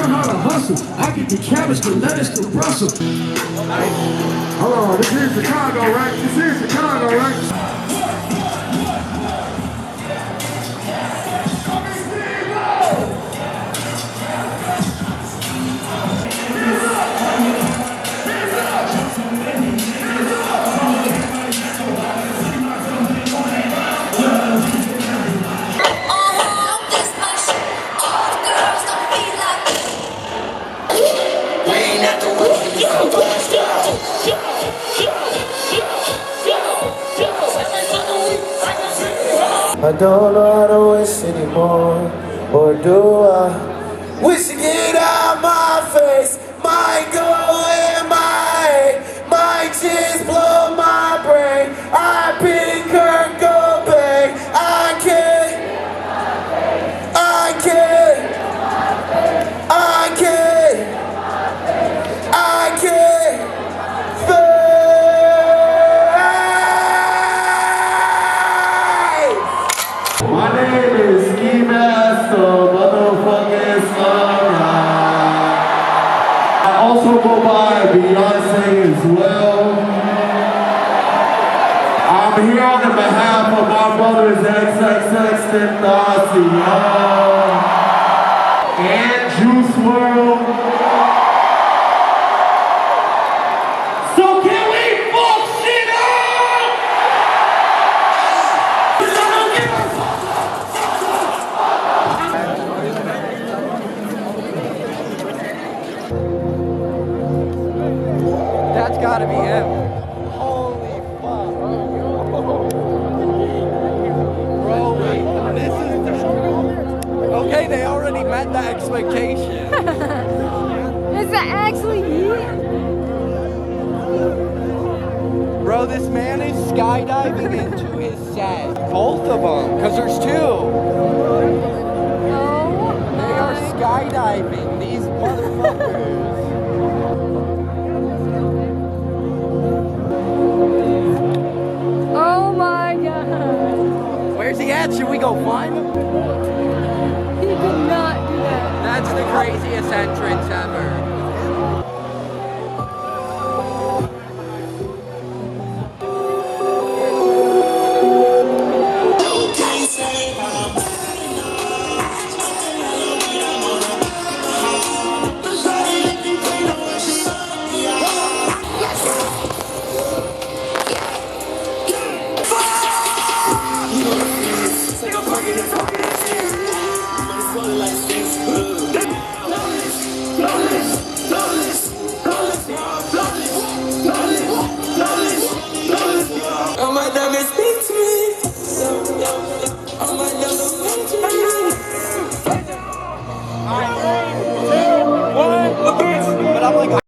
learn how to hustle. I get the cabbage, the lettuce, the Brussels. Hold on, this is Chicago, right? This is Chicago, right? I don't know how to wish anymore, or do I? Wish to get out my face, might go in my head, might just blow my brain. I pick Kurt Cobain, I can't My name is Ski Master, motherfucking Sunrise. I also go by Beyonce as well. I'm here on behalf of my brothers XXX Tentacion and Juice WRLD. So can we fuck shit up? That's gotta be him. Holy fuck. Bro, wait, this is okay, they already met the expectation. Is that actually you? Bro, this man is skydiving into his set. Both of them, because there's two. Oh, They are skydiving, these motherfuckers. oh my god. Where's he at? Should we go find him? He did not do that. That's the craziest entrance ever. All my diamonds speak to me. All my diamonds speak to me. But I'm like,